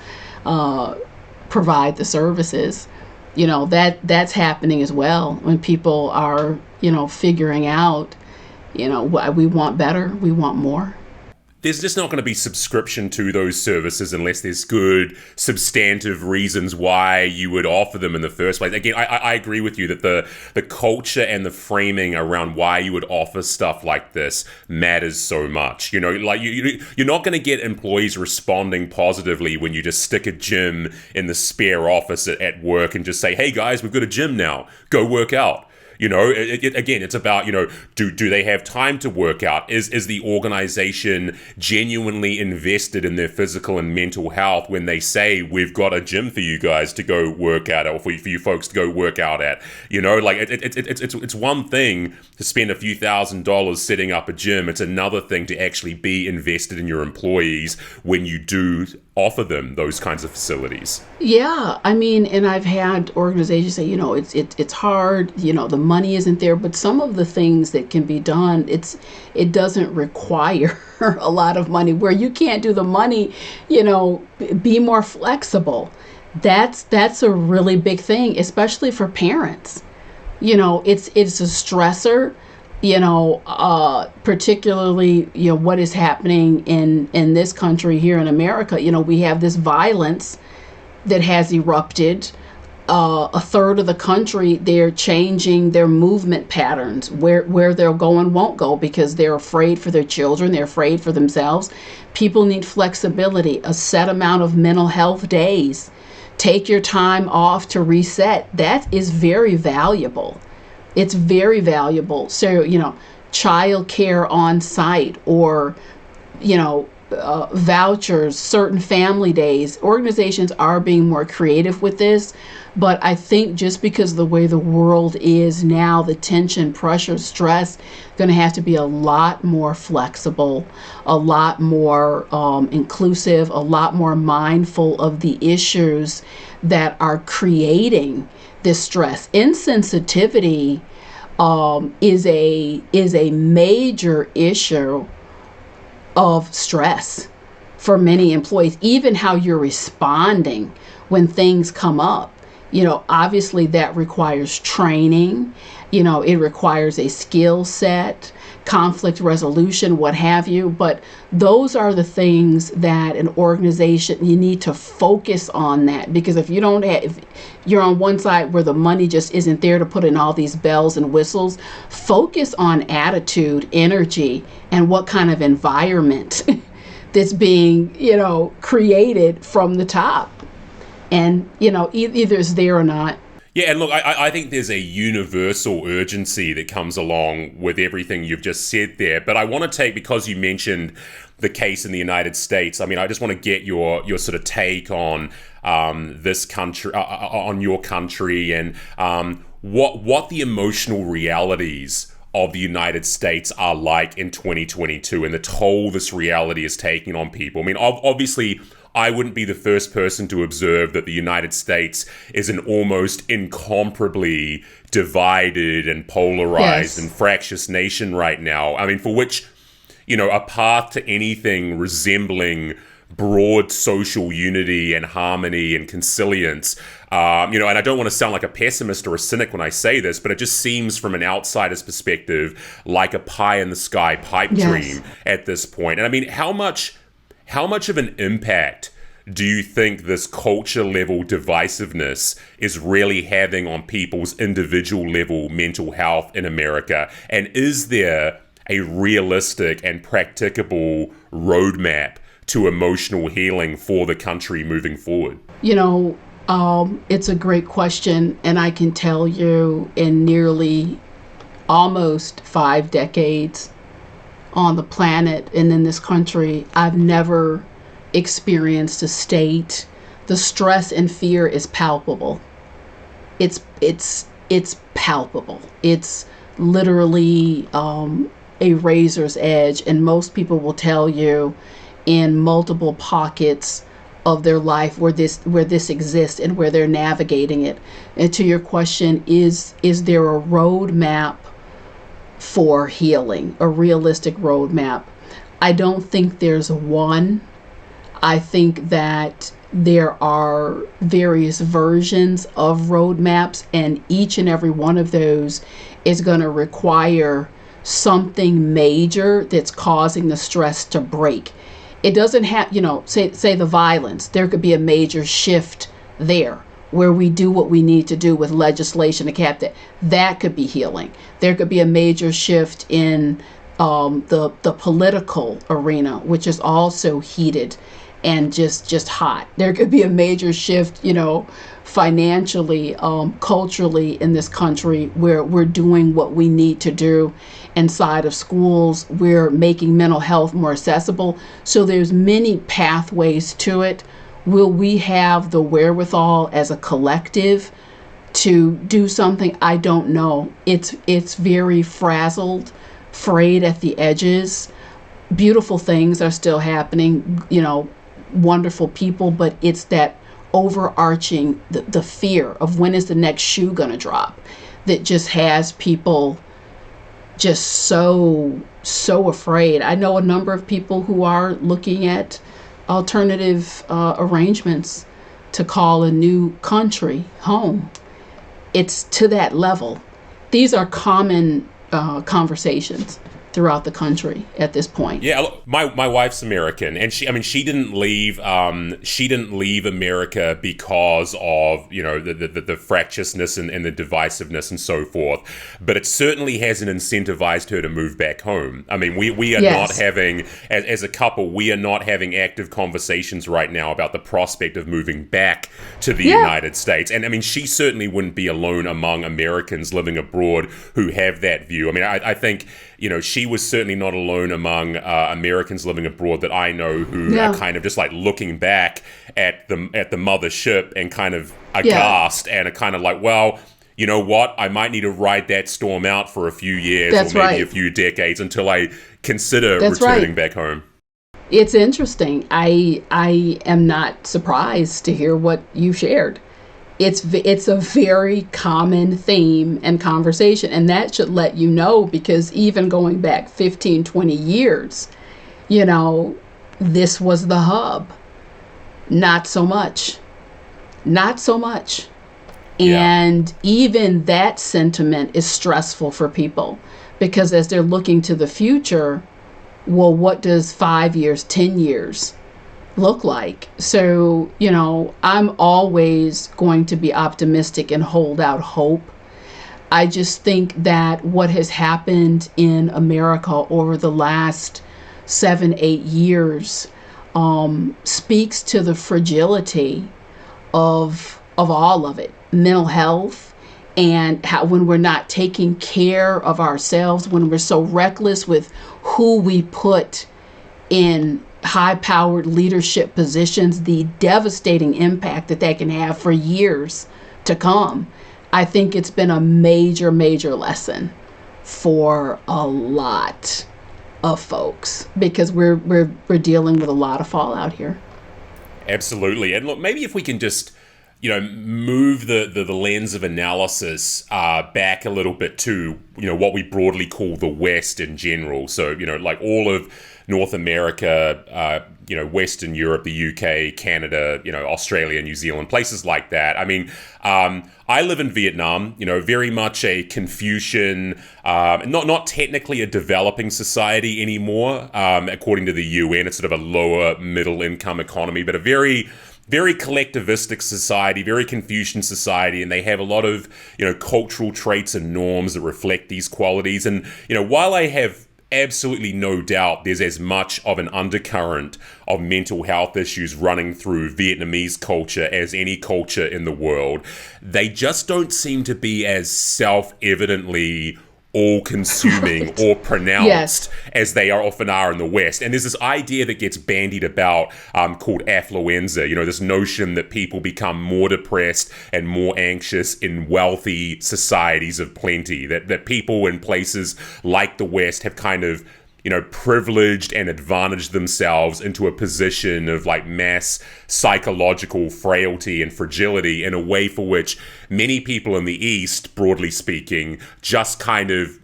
provide the services. That's happening as well when people are, figuring out, we want better, we want more. There's just not going to be subscription to those services unless there's good substantive reasons why you would offer them in the first place. Again, I agree with you that the culture and the framing around why you would offer stuff like this matters so much. Like you're not going to get employees responding positively when you just stick a gym in the spare office at work and just say, hey guys, we've got a gym now, go work out. Again, it's about, do they have time to work out? Is the organization genuinely invested in their physical and mental health when they say, we've got a gym for you guys to go work out, or for you folks to go work out at? It's one thing to spend a few $1,000s setting up a gym. It's another thing to actually be invested in your employees when you do offer them those kinds of facilities. Yeah, and I've had organizations say, it's hard, the money isn't there, but some of the things that can be done, it doesn't require a lot of money. Where you can't do the money, be more flexible. That's a really big thing, especially for parents. It's a stressor. Particularly, what is happening in this country here in America. We have this violence that has erupted. A third of the country, they're changing their movement patterns. Where they're going won't go because they're afraid for their children. They're afraid for themselves. People need flexibility, a set amount of mental health days. Take your time off to reset. That is very valuable. It's very valuable. So, child care on site or, vouchers, certain family days. Organizations are being more creative with this. But I think just because the way the world is now, the tension, pressure, stress, going to have to be a lot more flexible, a lot more inclusive, a lot more mindful of the issues that are creating this stress. Insensitivity is a major issue of stress for many employees. Even how you're responding when things come up. Obviously that requires training. It requires a skill set, conflict resolution, what have you. But those are the things that an organization, you need to focus on that. Because if you're on one side where the money just isn't there to put in all these bells and whistles, focus on attitude, energy, and what kind of environment that's being, created from the top. And, either it's there or not. Yeah, and look, I think there's a universal urgency that comes along with everything you've just said there. But I want to take, because you mentioned the case in the United States, I just want to get your sort of take on this country, on your country, and what the emotional realities of the United States are like in 2022 and the toll this reality is taking on people. Obviously, I wouldn't be the first person to observe that the United States is an almost incomparably divided and polarized and fractious nation right now. For which, a path to anything resembling broad social unity and harmony and consilience, and I don't want to sound like a pessimist or a cynic when I say this, but it just seems from an outsider's perspective like a pie-in-the-sky pipe dream at this point. And how much of an impact do you think this culture level divisiveness is really having on people's individual level mental health in America? And is there a realistic and practicable roadmap to emotional healing for the country moving forward? It's a great question. And I can tell you, in nearly almost 5 decades on the planet and in this country, I've never experienced a state. The stress and fear is palpable. It's palpable. It's literally a razor's edge, and most people will tell you in multiple pockets of their life where this exists and where they're navigating it. And to your question, is there a roadmap for healing, a realistic roadmap? I don't think there's one. I think that there are various versions of roadmaps, and each and every one of those is going to require something major that's causing the stress to break. It doesn't have, say the violence, there could be a major shift there where we do what we need to do with legislation to cap that. That could be healing. There could be a major shift in the political arena, which is also heated and just hot. There could be a major shift, financially, culturally in this country, where we're doing what we need to do inside of schools. We're making mental health more accessible. So there's many pathways to it. Will we have the wherewithal as a collective to do something? I don't know. It's very frazzled, frayed at the edges. Beautiful things are still happening, wonderful people, but it's that overarching, the fear of when is the next shoe going to drop that just has people just so afraid. I know a number of people who are looking at alternative arrangements to call a new country home. It's to that level. These are common conversations throughout the country at this point. Yeah, look, my wife's American, and she didn't leave America because of the fractiousness and the divisiveness and so forth, but it certainly hasn't incentivized her to move back home. I mean, we are not having, as a couple, we are not having active conversations right now about the prospect of moving back to the United States. And I mean, she certainly wouldn't be alone among Americans living abroad who have that view. I mean, I think, she was certainly not alone among Americans living abroad that I know who are kind of just like looking back at the mothership and kind of aghast and are kind of like, well, you know what? I might need to ride that storm out for a few years or maybe a few decades until I consider returning back home. It's interesting. I am not surprised to hear what you shared. It's a very common theme and conversation, and that should let you know, because even going back 15, 20 years, this was the hub. Not so much. And even that sentiment is stressful for people, because as they're looking to the future, well, what does 5 years, 10 years look like? So, I'm always going to be optimistic and hold out hope. I just think that what has happened in America over the last 7-8 years speaks to the fragility of all of it. Mental health, and how when we're not taking care of ourselves, when we're so reckless with who we put in high-powered leadership positions, the devastating impact that can have for years to come. I think it's been a major lesson for a lot of folks, because we're dealing with a lot of fallout here. Absolutely. And look, maybe if we can just move the lens of analysis back a little bit to what we broadly call the West in general. So like all of North America, Western Europe, the UK, Canada, Australia, New Zealand, places like that. I mean, I live in Vietnam, very much a Confucian, not technically a developing society anymore, according to the UN. It's sort of a lower middle income economy, but a very collectivistic society, very Confucian society, and they have a lot of, cultural traits and norms that reflect these qualities. And, while I have absolutely no doubt there's as much of an undercurrent of mental health issues running through Vietnamese culture as any culture in the world, they just don't seem to be as self-evidently all-consuming or pronounced as they often are in the West. And there's this idea that gets bandied about called affluenza, this notion that people become more depressed and more anxious in wealthy societies of plenty, that people in places like the West have kind of privileged and advantaged themselves into a position of like mass psychological frailty and fragility in a way for which many people in the East, broadly speaking, just kind of,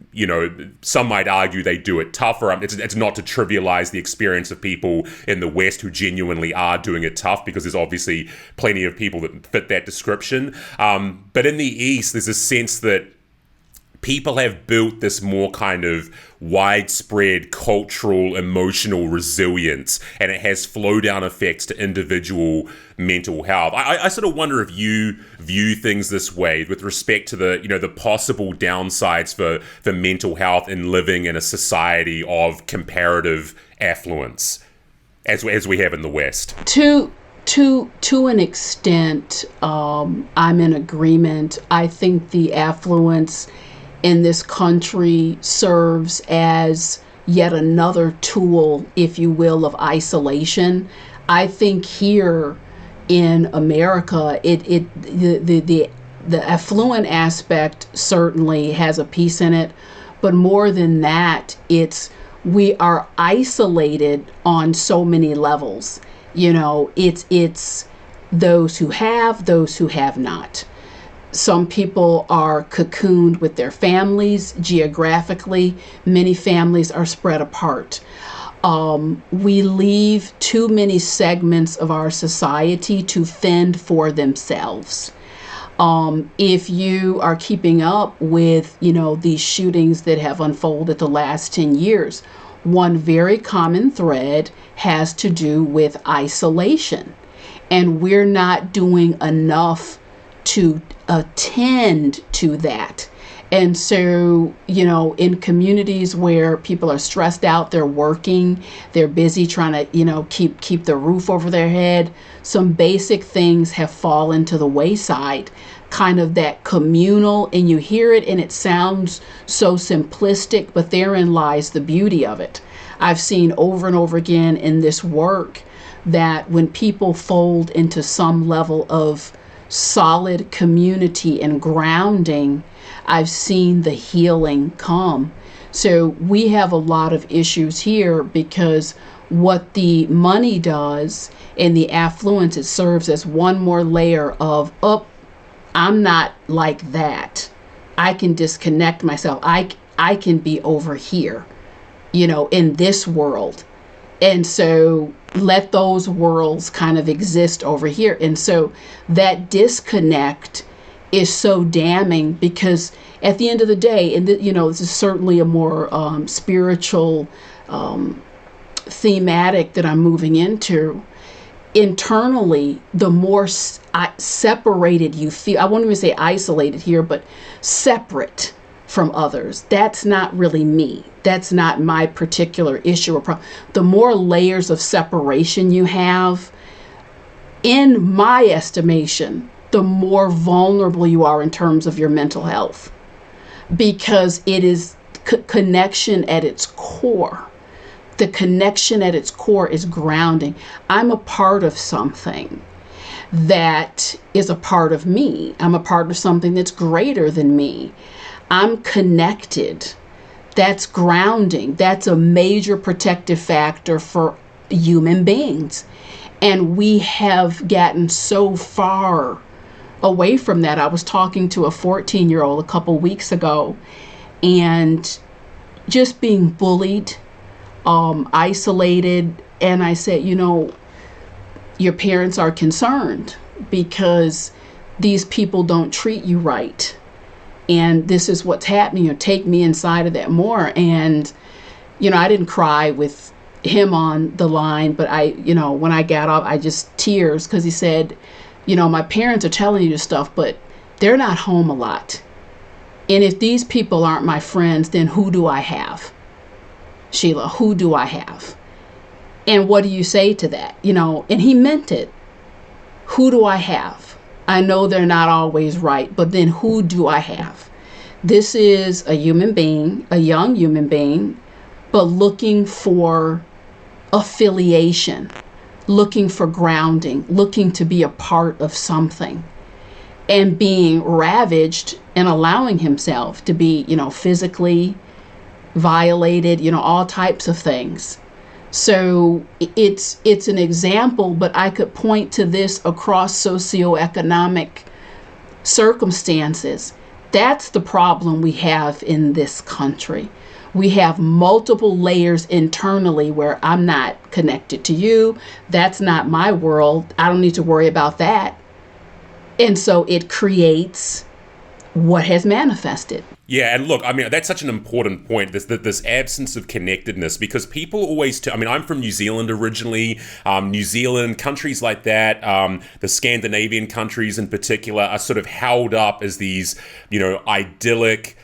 some might argue they do it tougher. It's not to trivialize the experience of people in the West who genuinely are doing it tough, because there's obviously plenty of people that fit that description. But in the East, there's a sense that people have built this more kind of widespread cultural, emotional resilience, and it has flow-down effects to individual mental health. I sort of wonder if you view things this way with respect to the possible downsides for mental health in living in a society of comparative affluence, as we have in the West. To an extent, I'm in agreement. I think the affluence in this country serves as yet another tool, if you will, of isolation. I think here in America, the affluent aspect certainly has a piece in it, but more than that, we are isolated on so many levels. It's those who have not. Some people are cocooned with their families geographically. Many families are spread apart. We leave too many segments of our society to fend for themselves. If you are keeping up with, these shootings that have unfolded the last 10 years, one very common thread has to do with isolation. And we're not doing enough to attend to that. And so, in communities where people are stressed out, they're working, they're busy trying to, keep the roof over their head, some basic things have fallen to the wayside, kind of that communal, and you hear it and it sounds so simplistic, but therein lies the beauty of it. I've seen over and over again in this work that when people fold into some level of solid community and grounding, I've seen the healing come. So we have a lot of issues here because what the money does and the affluence, it serves as one more layer of, I'm not like that. I can disconnect myself. I can be over here, in this world. And so let those worlds kind of exist over here. And so that disconnect is so damning, because at the end of the day, and this is certainly a more spiritual thematic that I'm moving into, internally, the more separated you feel, I won't even say isolated here, but separate from others. That's not really me. That's not my particular issue or problem. The more layers of separation you have, in my estimation, the more vulnerable you are in terms of your mental health, because it is connection at its core. The connection at its core is grounding. I'm a part of something that is a part of me. I'm a part of something that's greater than me. I'm connected. That's grounding. That's a major protective factor for human beings. And we have gotten so far away from that. I was talking to a 14-year-old a couple weeks ago, and just being bullied, isolated. And I said, your parents are concerned because these people don't treat you right. And this is what's happening. Take me inside of that more. And, I didn't cry with him on the line, but when I got off, I just tears, because he said, my parents are telling you this stuff, but they're not home a lot. And if these people aren't my friends, then who do I have? Sheila, who do I have? And what do you say to that? And he meant it. Who do I have? I know they're not always right, but then who do I have? This is a human being, a young human being, but looking for affiliation, looking for grounding, looking to be a part of something, and being ravaged and allowing himself to be, physically, violated, all types of things. So it's an example, but I could point to this across socioeconomic circumstances. That's the problem we have in this country. We have multiple layers internally where I'm not connected to you. That's not my world. I don't need to worry about that. And so it creates what has manifested. Yeah, and look, I mean, that's such an important point, this absence of connectedness, because people always, I'm from New Zealand originally. New Zealand, countries like that, the Scandinavian countries in particular, are sort of held up as these, idyllic,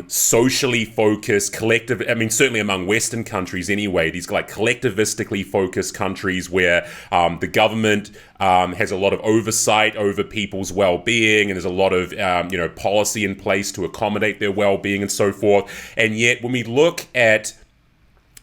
socially focused, collective, certainly among Western countries anyway, these like collectivistically focused countries where the government has a lot of oversight over people's well-being, and there's a lot of, policy in place to accommodate their well-being and so forth. And yet when we look at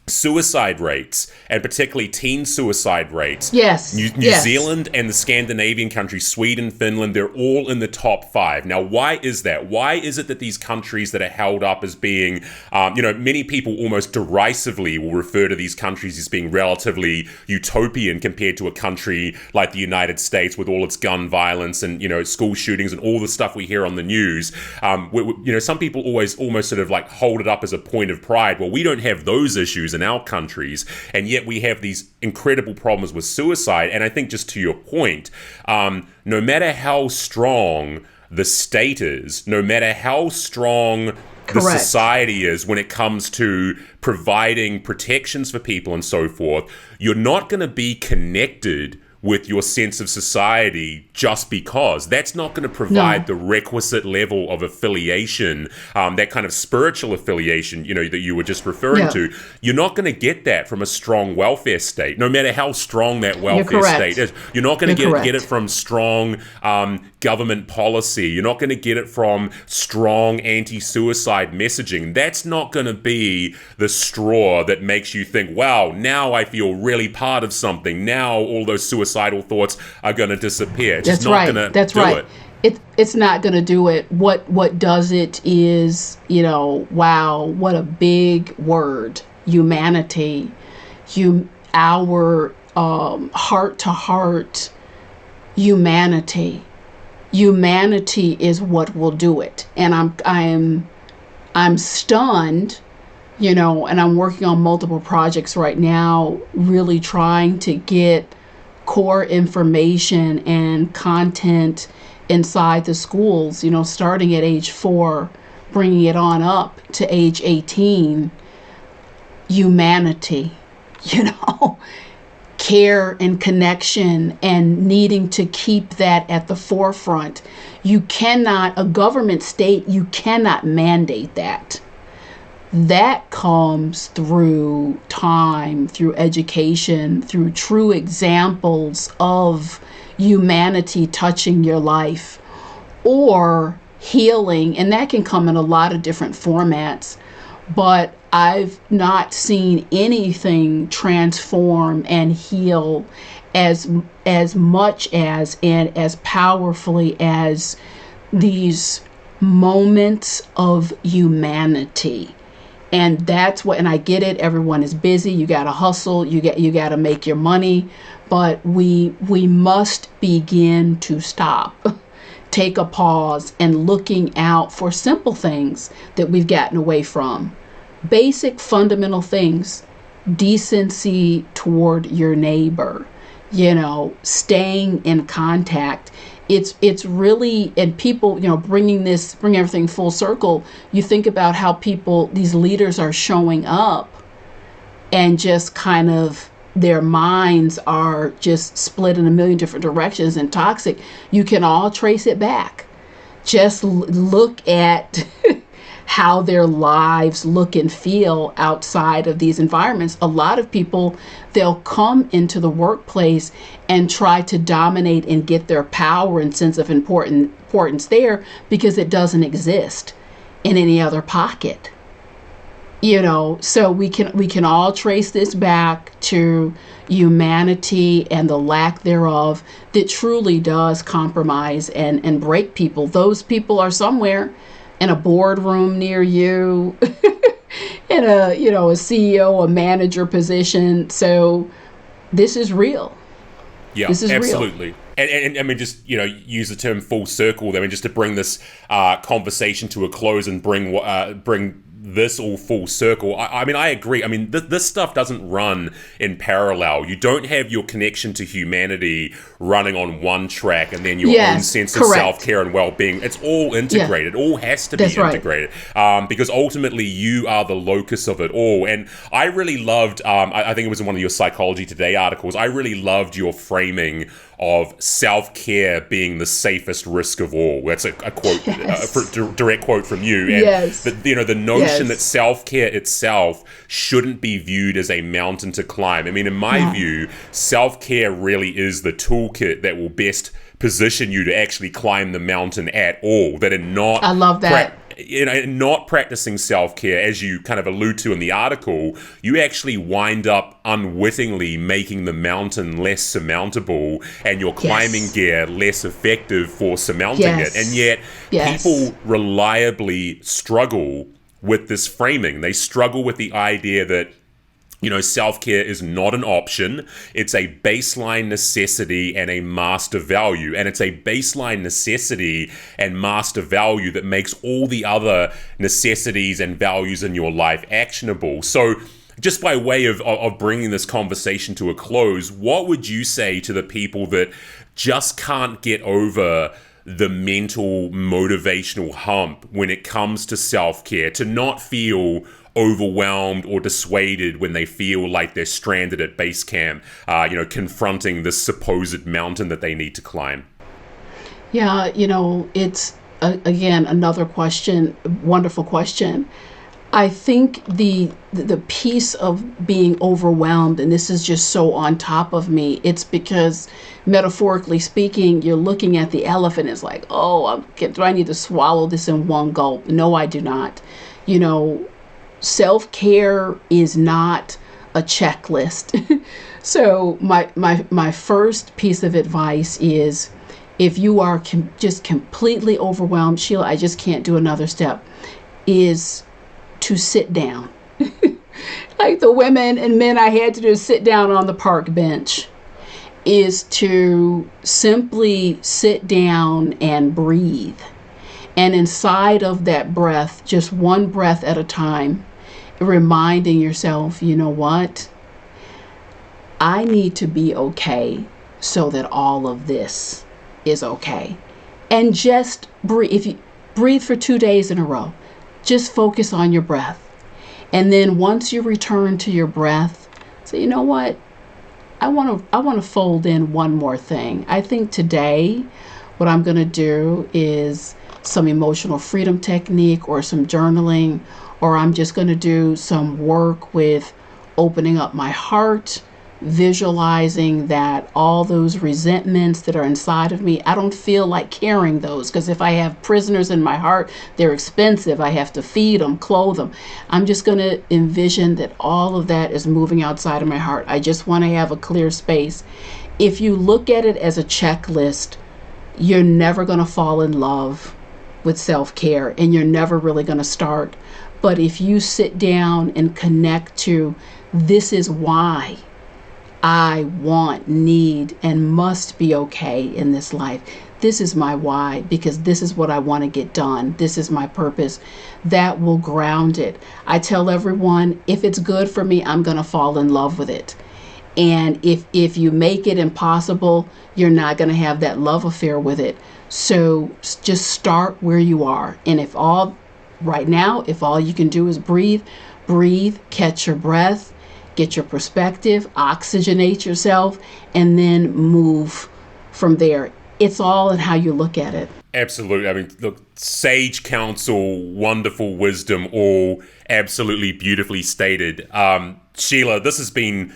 suicide rates, and particularly teen suicide rates. Yes. New Zealand and the Scandinavian countries, Sweden, Finland, they're all in the top 5. Now, why is that? Why is it that these countries that are held up as being, many people almost derisively will refer to these countries as being relatively utopian compared to a country like the United States with all its gun violence and, school shootings and all the stuff we hear on the news. Some people always almost sort of like hold it up as a point of pride. Well, we don't have those issues in our countries, and yet we have these incredible problems with suicide. And I think, just to your point, no matter how strong the state is, no matter how strong the society is when it comes to providing protections for people and so forth, you're not going to be connected with your sense of society just because. That's not going to provide the requisite level of affiliation, that kind of spiritual affiliation, that you were just referring to. You're not going to get that from a strong welfare state, no matter how strong that welfare state is. You're not going to get it from strong government policy. You're not going to get it from strong anti-suicide messaging. That's not going to be the straw that makes you think, wow, now I feel really part of something. Now all those suicidal thoughts are going to disappear. It's just not going to do it. It's not going to do it. What does it is, wow, what a big word, humanity. Our heart to heart humanity. Humanity is what will do it. And I'm stunned, and I'm working on multiple projects right now, really trying to get core information and content inside the schools, starting at age 4, bringing it on up to age 18. Humanity, care and connection, and needing to keep that at the forefront. You cannot, a government state, you cannot mandate that. That comes through time, through education, through true examples of humanity touching your life, or healing, and that can come in a lot of different formats. But I've not seen anything transform and heal as much as and as powerfully as these moments of humanity. And that's what, and I get it, everyone is busy, you got to hustle, you got to make your money, but we must begin to stop, take a pause, and looking out for simple things that we've gotten away from. Basic fundamental things, decency toward your neighbor, staying in contact. It's really, and people, bring everything full circle. You think about how these leaders are showing up, and just kind of their minds are just split in a million different directions and toxic. You can all trace it back. Just look at how their lives look and feel outside of these environments. A lot of people, they'll come into the workplace and try to dominate and get their power and sense of importance there because it doesn't exist in any other pocket. So we can all trace this back to humanity and the lack thereof that truly does compromise and break people. Those people are somewhere in a boardroom near you, in a, a CEO, a manager position. So this is real. Yeah, This is real. absolutely. And I mean, just, use the term full circle. I mean, just to bring this conversation to a close and bring this all full circle. I mean, I agree. I mean, this stuff doesn't run in parallel. You don't have your connection to humanity running on one track and then your own sense of self-care and well-being. It's all integrated. It all has to be integrated. Because ultimately you are the locus of it all. And I really loved, I think it was in one of your Psychology Today articles, I really loved your framing of self-care being the safest risk of all. That's a quote, direct quote from you. And the notion that self-care itself shouldn't be viewed as a mountain to climb. I mean, in my view, self-care really is the toolkit that will best position you to actually climb the mountain at all. That in not, I love that. Not practicing self-care, as you kind of allude to in the article, you actually wind up unwittingly making the mountain less surmountable and your climbing gear less effective for surmounting it. And yet people reliably struggle with this framing. They struggle with the idea that self-care is not an option. It's a baseline necessity and a master value. And it's a baseline necessity and master value that makes all the other necessities and values in your life actionable. So just by way of bringing this conversation to a close, what would you say to the people that just can't get over the mental motivational hump when it comes to self-care, to not feel overwhelmed or dissuaded when they feel like they're stranded at base camp, confronting this supposed mountain that they need to climb? Yeah, it's, again, another question, wonderful question. I think the piece of being overwhelmed, and this is just so on top of me, it's because metaphorically speaking, you're looking at the elephant. It's like, do I need to swallow this in one gulp? No, I do not. Self-care is not a checklist. So my first piece of advice is, if you are just completely overwhelmed, Sheila, I just can't do another step, is to sit down. Like the women and men I had to do, sit down on the park bench, is to simply sit down and breathe. And inside of that breath, just one breath at a time, reminding yourself, you know what? I need to be okay so that all of this is okay. And just breathe. If you breathe for 2 days in a row, just focus on your breath. And then once you return to your breath, say, you know what? I want to fold in one more thing. I think today what I'm going to do is some emotional freedom technique or some journaling, or I'm just going to do some work with opening up my heart, visualizing that all those resentments that are inside of me, I don't feel like carrying those, because if I have prisoners in my heart, they're expensive. I have to feed them, clothe them. I'm just going to envision that all of that is moving outside of my heart. I just want to have a clear space. If you look at it as a checklist, you're never going to fall in love with self-care, and you're never really going to start. But if you sit down and connect to, this is why I want, need, and must be okay in this life. This is my why, because this is what I want to get done. This is my purpose. That will ground it. I tell everyone, if it's good for me, I'm going to fall in love with it. And if you make it impossible, you're not going to have that love affair with it. So just start where you are. And if all you can do is breathe, catch your breath, get your perspective, oxygenate yourself, and then move from there. It's all in how you look at it. Absolutely. I mean, look, sage counsel, wonderful wisdom, all absolutely beautifully stated. Sheila, this has been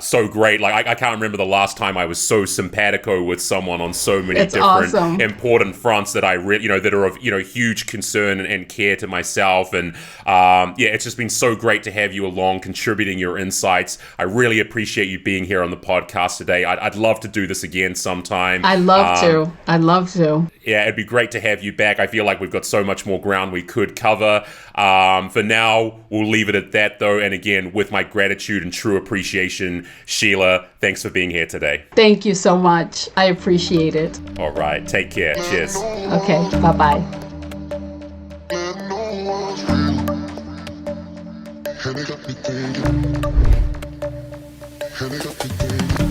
so great. Like I can't remember the last time I was so simpatico with someone on so many It's different awesome. important fronts that that are of huge concern and care to myself. And yeah, it's just been so great to have you along, contributing your insights. I really appreciate you being here on the podcast today. I'd love to do this again sometime. I'd love to. Yeah, it'd be great to have you back. I feel like we've got so much more ground we could cover. For now, we'll leave it at that, though. And again, with my gratitude and true appreciation, Sheila, thanks for being here today. Thank you so much. I appreciate it. All right, take care. Cheers. Okay, bye-bye. And it got me thinking.